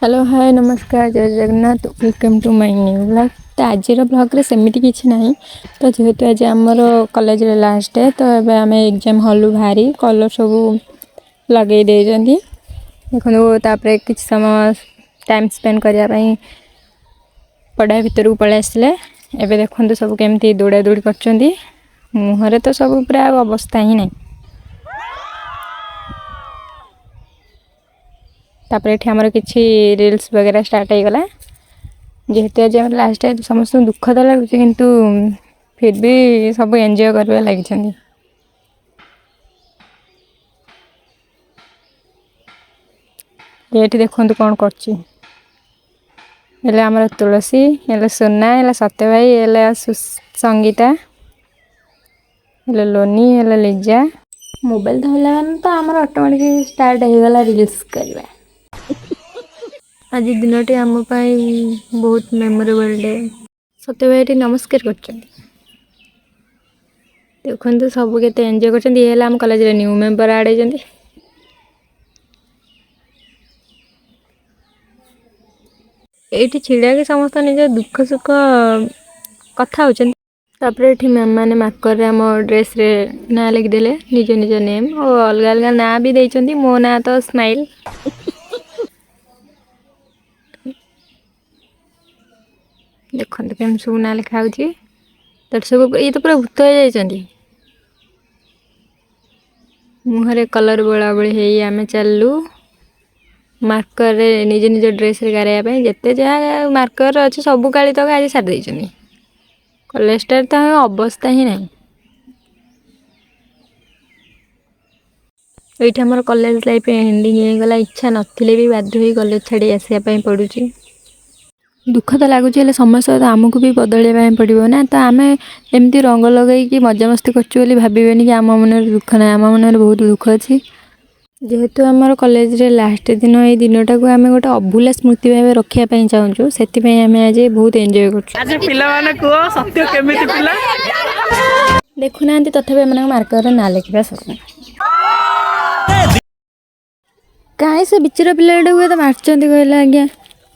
Hello hi नमस्कार जय Jagannath welcome to my new blog. तो आज ब्लॉग रे सेमती किछि नाही। तो जेहेतु आज आमर कॉलेज रे लास्ट डे तो एबे आमे एग्जाम हॉल भारी कलर सब लगे दे जंदी देखो तापरे किछ समय टाइम स्पेंड करिया पई पढ़ाई भीतर को पळे आसले। एबे देखंतु सब केमती दौड़ा दौड़ी करचंदी मुहरे तो सब पूरा अवस्था ही नहीं। तापर एठी हमर किछि रील्स वगैरह स्टार्ट हो गला जेहेतु आज लास्ट डे समस्त दुख तो लगुच किंतु फिर भी सब एंजॉय करबे लागि छंदी। एठी देखंतु कोन करछि एले हमर तुलसी एले सोना एले सत्य भाई एले संगीता एले लोनी एले लिजा मोबाइल धरला मान तो हमर ऑटोमेटिक स्टार्ट हो गला रील्स करबा। आज दिनटी आम बहुत मेमोरेबल डे। सत्य भाई नमस्कार कर देखते सब के एंजॉय कर कॉलेज रे न्यू मेंबर ऐड होती। ये छिड़ा के समस्त निज दुख सुख कथा होती मैम मैंने मार्कर आम ड्रेस रे ना लिखिदे निज निज नेम और अलग अलग ना भी देते। मो ना तो स्माइल देखते केम सब ना लिखा सब ये तो पूरा भूत हो जाती। मुहरे कलर बोला बोली आम चलू मार्कर रे निज निज ड्रेस रे गारे जिते जहाँ मार्कर अच्छे सब काली तक आज सारी देते। कॉलेज तो अवस्था ही नहीं। ये आम कॉलेज लाइफ एंडिंग होगला इच्छा नथिले भी बाध्य होई कॉलेज छाड़ी आसापी पड़ुची। दुख तो लगुच समय सहित आमको भी बदलवा पड़ो ना। तो आम एमती रंग लगे मजामस्ती कर भावेनि कि आम मन दुख ना आम मन बहुत दुख अच्छी। जेहेतु आमर कॉलेज रे लास्ट दिन ये दिनटा को आम गोटे अभूला स्मृति भाव रखापी चाहूँ से आज बहुत एंजॉय कर देखुना तथापि मार्कर ना लिखा सर कहीं से बिचरा पिलाटा तो मार्चंती कहला आज्ञा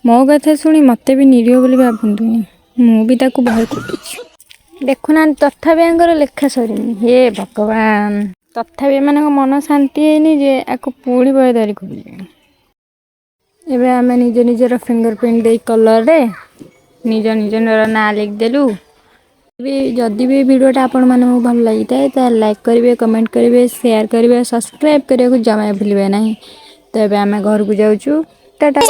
मो कथा शुणी मत भी निरीह बोली भावुनि मुझे बहुत कुटुची देखुना तथापि लेखा सरीनी हे भगवान तथापि एम मन शांति है जे आपको पुणी बयदारी खोल एबे आम निज निजर फिंगरप्रिंट दे कलर रे निज निज ना लिखदेलु। जदि भी वीडियोटा आपण मानक भल लगी था लाइक करेंगे कमेंट करेंगे शेयर करेंगे सब्सक्राइब करने को जमा भूलें ना। तो ये आम घर को जाऊँ टाटा।